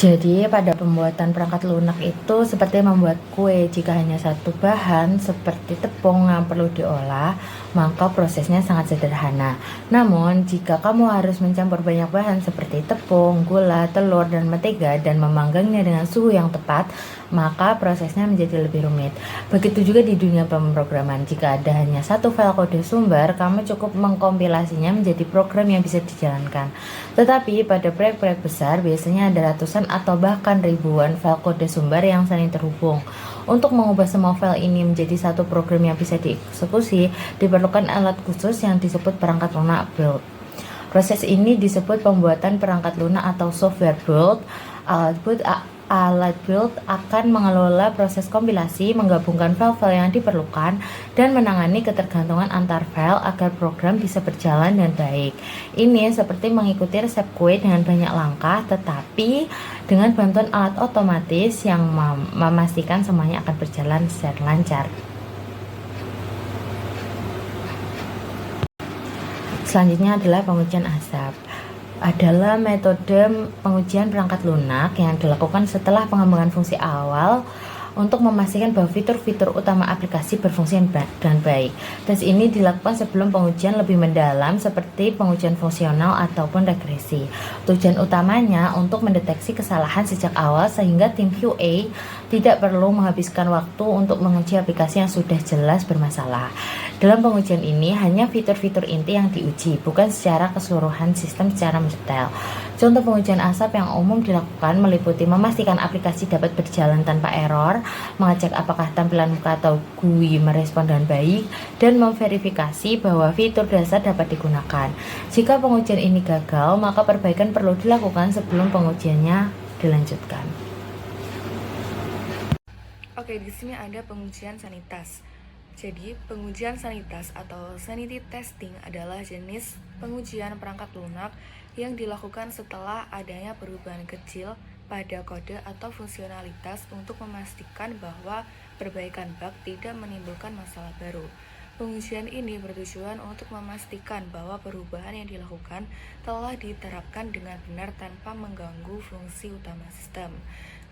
Jadi pada pembuatan perangkat lunak itu seperti membuat kue. Jika hanya satu bahan seperti tepung yang perlu diolah, maka prosesnya sangat sederhana. Namun jika kamu harus mencampur banyak bahan seperti tepung, gula, telur, dan mentega dan memanggangnya dengan suhu yang tepat, maka prosesnya menjadi lebih rumit. Begitu juga di dunia pemrograman. Jika ada hanya satu file kode sumber, kamu cukup mengkompilasinya menjadi program yang bisa dijalankan. Tetapi pada proyek-proyek besar biasanya ada ratusan atau bahkan ribuan file kode sumber yang saling terhubung. Untuk mengubah semua file ini menjadi satu program yang bisa dieksekusi, diperlukan alat khusus yang disebut perangkat lunak build. Proses ini disebut pembuatan perangkat lunak atau software build. Alat build akan mengelola proses kompilasi, menggabungkan file-file yang diperlukan, dan menangani ketergantungan antar file agar program bisa berjalan dengan baik. Ini seperti mengikuti resep kue dengan banyak langkah, tetapi dengan bantuan alat otomatis yang memastikan semuanya akan berjalan secara lancar. Selanjutnya adalah pengujian asap. Adalah metode pengujian perangkat lunak yang dilakukan setelah pengembangan fungsi awal untuk memastikan bahwa fitur-fitur utama aplikasi berfungsi dengan baik. Tes ini dilakukan sebelum pengujian lebih mendalam seperti pengujian fungsional ataupun regresi. Tujuan utamanya untuk mendeteksi kesalahan sejak awal sehingga tim QA tidak perlu menghabiskan waktu untuk menguji aplikasi yang sudah jelas bermasalah. Dalam pengujian ini hanya fitur-fitur inti yang diuji, bukan secara keseluruhan sistem secara mendetail. Contoh pengujian asap yang umum dilakukan meliputi memastikan aplikasi dapat berjalan tanpa error, mengecek apakah tampilan muka atau GUI merespon dengan baik, dan memverifikasi bahwa fitur dasar dapat digunakan. Jika pengujian ini gagal, maka perbaikan perlu dilakukan sebelum pengujiannya dilanjutkan. Oke, di sini ada pengujian sanitas. Jadi, pengujian sanitas atau sanity testing adalah jenis pengujian perangkat lunak yang dilakukan setelah adanya perubahan kecil pada kode atau fungsionalitas untuk memastikan bahwa perbaikan bug tidak menimbulkan masalah baru. Pengujian ini bertujuan untuk memastikan bahwa perubahan yang dilakukan telah diterapkan dengan benar tanpa mengganggu fungsi utama sistem.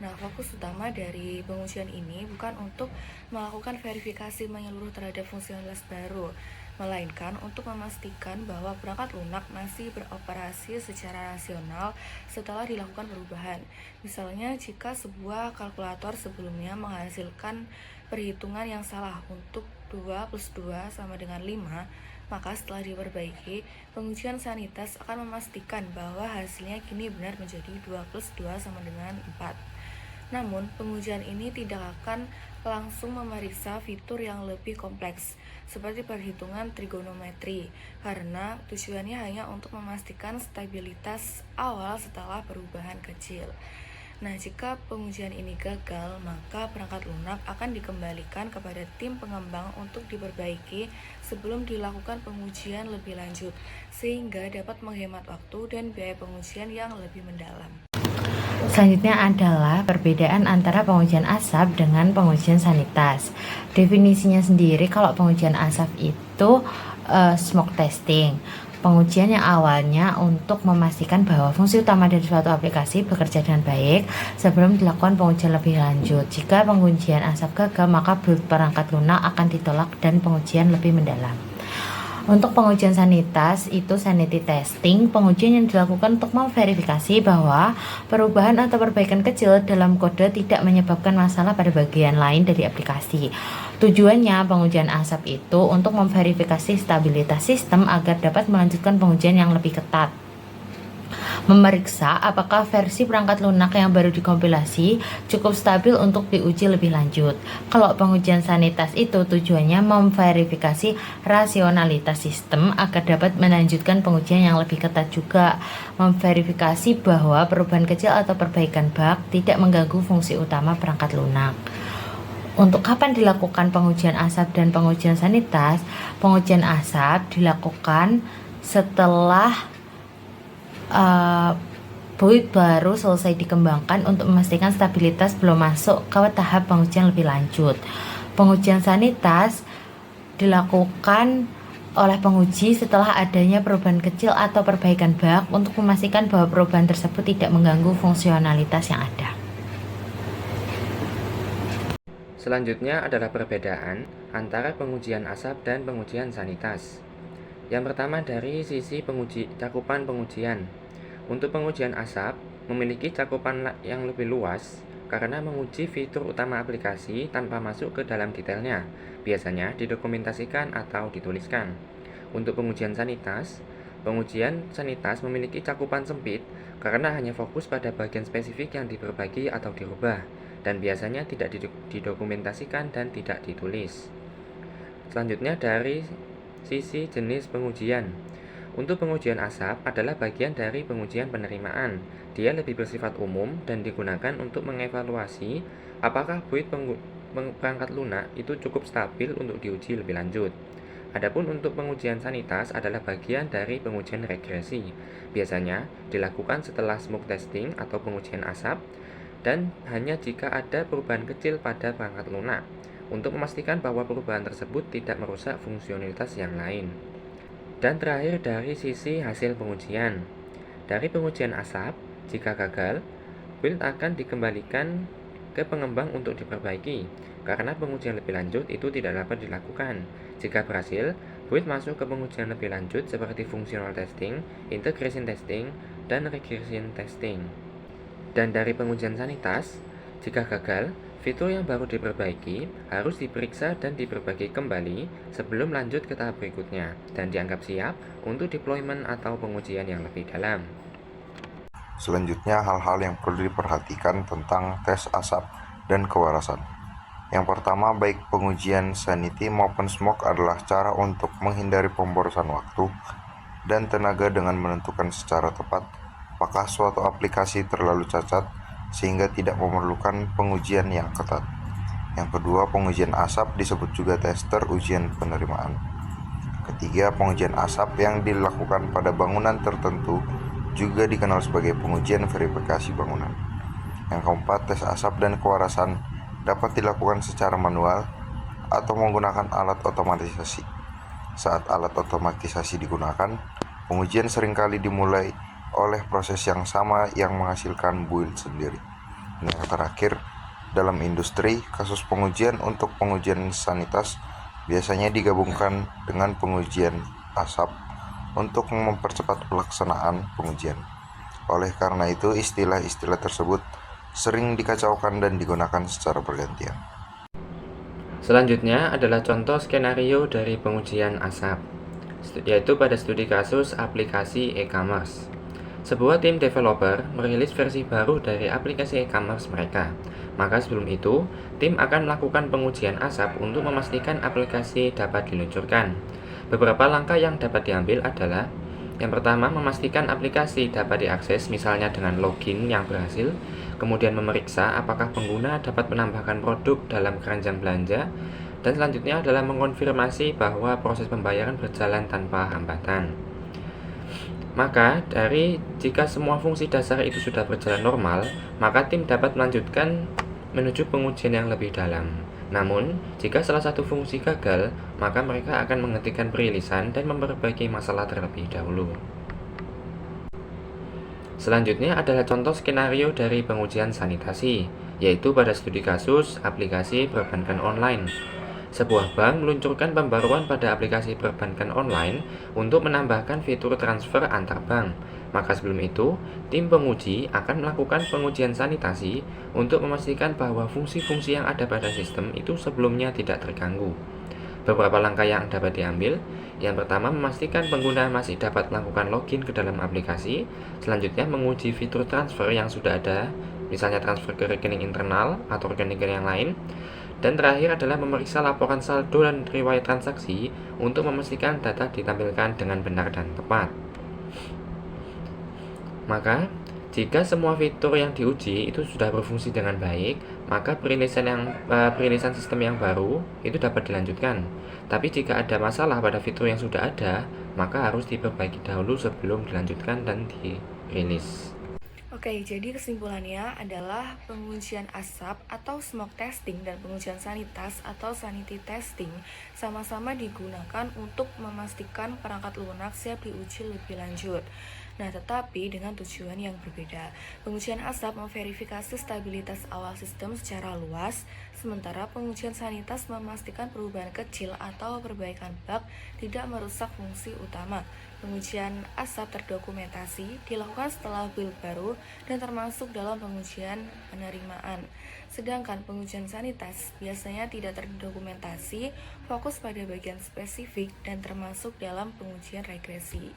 Nah, fokus utama dari pengujian ini bukan untuk melakukan verifikasi menyeluruh terhadap fungsionalitas baru, melainkan untuk memastikan bahwa perangkat lunak masih beroperasi secara rasional setelah dilakukan perubahan. Misalnya, jika sebuah kalkulator sebelumnya menghasilkan perhitungan yang salah untuk 2 plus 2 sama dengan 5, maka setelah diperbaiki, pengujian sanitas akan memastikan bahwa hasilnya kini benar menjadi 2 plus 2 sama dengan 4. Namun, pengujian ini tidak akan langsung memeriksa fitur yang lebih kompleks, seperti perhitungan trigonometri, karena tujuannya hanya untuk memastikan stabilitas awal setelah perubahan kecil. Nah, jika pengujian ini gagal, maka perangkat lunak akan dikembalikan kepada tim pengembang untuk diperbaiki sebelum dilakukan pengujian lebih lanjut, sehingga dapat menghemat waktu dan biaya pengujian yang lebih mendalam. Selanjutnya adalah perbedaan antara pengujian asap dengan pengujian sanitas. Definisinya sendiri, kalau pengujian asap itu smoke testing. Pengujian yang awalnya untuk memastikan bahwa fungsi utama dari suatu aplikasi bekerja dengan baik sebelum dilakukan pengujian lebih lanjut. Jika pengujian asap gagal, maka build perangkat lunak akan ditolak dan pengujian lebih mendalam. Untuk pengujian sanitas, itu sanity testing, pengujian yang dilakukan untuk memverifikasi bahwa perubahan atau perbaikan kecil dalam kode tidak menyebabkan masalah pada bagian lain dari aplikasi. Tujuannya pengujian asap itu untuk memverifikasi stabilitas sistem agar dapat melanjutkan pengujian yang lebih ketat. Memeriksa apakah versi perangkat lunak yang baru dikompilasi cukup stabil untuk diuji lebih lanjut. Kalau pengujian sanitas itu tujuannya memverifikasi rasionalitas sistem agar dapat melanjutkan pengujian yang lebih ketat juga. Memverifikasi bahwa perubahan kecil atau perbaikan bug tidak mengganggu fungsi utama perangkat lunak. Untuk kapan dilakukan pengujian asap dan pengujian sanitas? Pengujian asap dilakukan setelah build baru selesai dikembangkan untuk memastikan stabilitas belum masuk ke tahap pengujian lebih lanjut. Pengujian sanitas dilakukan oleh penguji setelah adanya perubahan kecil atau perbaikan bug untuk memastikan bahwa perubahan tersebut tidak mengganggu fungsionalitas yang ada. Selanjutnya adalah perbedaan antara pengujian asap dan pengujian sanitas. Yang pertama dari sisi cakupan pengujian. Untuk pengujian asap, memiliki cakupan yang lebih luas karena menguji fitur utama aplikasi tanpa masuk ke dalam detailnya, biasanya didokumentasikan atau dituliskan. Untuk pengujian sanitas memiliki cakupan sempit karena hanya fokus pada bagian spesifik yang diperbagi atau dirubah, dan biasanya tidak didokumentasikan dan tidak ditulis. Selanjutnya dari sisi jenis pengujian. Untuk pengujian asap adalah bagian dari pengujian penerimaan. Dia lebih bersifat umum dan digunakan untuk mengevaluasi apakah build perangkat lunak itu cukup stabil untuk diuji lebih lanjut. Adapun untuk pengujian sanitas adalah bagian dari pengujian regresi. Biasanya dilakukan setelah smoke testing atau pengujian asap, dan hanya jika ada perubahan kecil pada perangkat lunak, untuk memastikan bahwa perubahan tersebut tidak merusak fungsionalitas yang lain. Dan terakhir dari sisi hasil pengujian. Dari pengujian asap, jika gagal, build akan dikembalikan ke pengembang untuk diperbaiki, karena pengujian lebih lanjut itu tidak dapat dilakukan. Jika berhasil, build masuk ke pengujian lebih lanjut seperti functional testing, integration testing, dan regression testing. Dan dari pengujian sanitas, jika gagal, fitur yang baru diperbaiki harus diperiksa dan diperbaiki kembali sebelum lanjut ke tahap berikutnya dan dianggap siap untuk deployment atau pengujian yang lebih dalam. Selanjutnya, hal-hal yang perlu diperhatikan tentang tes asap dan kewarasan. Yang pertama, baik pengujian sanity maupun smoke adalah cara untuk menghindari pemborosan waktu dan tenaga dengan menentukan secara tepat apakah suatu aplikasi terlalu cacat sehingga tidak memerlukan pengujian yang ketat. Yang kedua, pengujian asap disebut juga tester ujian penerimaan. Ketiga, pengujian asap yang dilakukan pada bangunan tertentu juga dikenal sebagai pengujian verifikasi bangunan. Yang keempat, tes asap dan kewarasan dapat dilakukan secara manual atau menggunakan alat otomatisasi. Saat alat otomatisasi digunakan, pengujian seringkali dimulai oleh proses yang sama yang menghasilkan build sendiri. Yang terakhir, dalam industri, kasus pengujian untuk pengujian sanitas biasanya digabungkan dengan pengujian asap untuk mempercepat pelaksanaan pengujian. Oleh karena itu, istilah-istilah tersebut sering dikacaukan dan digunakan secara bergantian. Selanjutnya adalah contoh skenario dari pengujian asap, yaitu pada studi kasus aplikasi e-commerce. Sebuah tim developer merilis versi baru dari aplikasi e-commerce mereka. Maka sebelum itu, tim akan melakukan pengujian asap untuk memastikan aplikasi dapat diluncurkan. Beberapa langkah yang dapat diambil adalah: yang pertama, memastikan aplikasi dapat diakses misalnya dengan login yang berhasil, kemudian memeriksa apakah pengguna dapat menambahkan produk dalam keranjang belanja, dan selanjutnya adalah mengonfirmasi bahwa proses pembayaran berjalan tanpa hambatan. Maka jika semua fungsi dasar itu sudah berjalan normal, maka tim dapat melanjutkan menuju pengujian yang lebih dalam. Namun, jika salah satu fungsi gagal, maka mereka akan menghentikan perilisan dan memperbaiki masalah terlebih dahulu. Selanjutnya adalah contoh skenario dari pengujian sanitasi, yaitu pada studi kasus aplikasi perbankan online. Sebuah bank meluncurkan pembaruan pada aplikasi perbankan online untuk menambahkan fitur transfer antar bank. Maka sebelum itu, tim penguji akan melakukan pengujian sanitasi untuk memastikan bahwa fungsi-fungsi yang ada pada sistem itu sebelumnya tidak terganggu. Beberapa langkah yang dapat diambil: yang pertama, memastikan pengguna masih dapat melakukan login ke dalam aplikasi. Selanjutnya, menguji fitur transfer yang sudah ada, misalnya transfer ke rekening internal atau rekening yang lain. Dan terakhir adalah memeriksa laporan saldo dan riwayat transaksi untuk memastikan data ditampilkan dengan benar dan tepat. Maka, jika semua fitur yang diuji itu sudah berfungsi dengan baik, maka perilisan sistem yang baru itu dapat dilanjutkan. Tapi jika ada masalah pada fitur yang sudah ada, maka harus diperbaiki dahulu sebelum dilanjutkan dan dirilis. Oke, jadi kesimpulannya adalah pengujian asap atau smoke testing dan pengujian sanitas atau sanity testing sama-sama digunakan untuk memastikan perangkat lunak siap diuji lebih lanjut. Nah, tetapi dengan tujuan yang berbeda. Pengujian asap memverifikasi stabilitas awal sistem secara luas, sementara pengujian sanitas memastikan perubahan kecil atau perbaikan bug tidak merusak fungsi utama. Pengujian asap terdokumentasi dilakukan setelah build baru dan termasuk dalam pengujian penerimaan. Sedangkan pengujian sanitas biasanya tidak terdokumentasi, fokus pada bagian spesifik dan termasuk dalam pengujian regresi.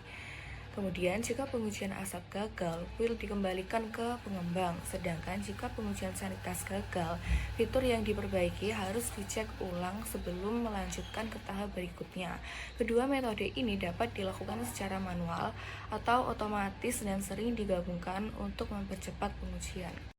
Kemudian, jika pengujian asap gagal, build dikembalikan ke pengembang. Sedangkan jika pengujian sanitas gagal, fitur yang diperbaiki harus dicek ulang sebelum melanjutkan ke tahap berikutnya. Kedua metode ini dapat dilakukan secara manual atau otomatis dan sering digabungkan untuk mempercepat pengujian.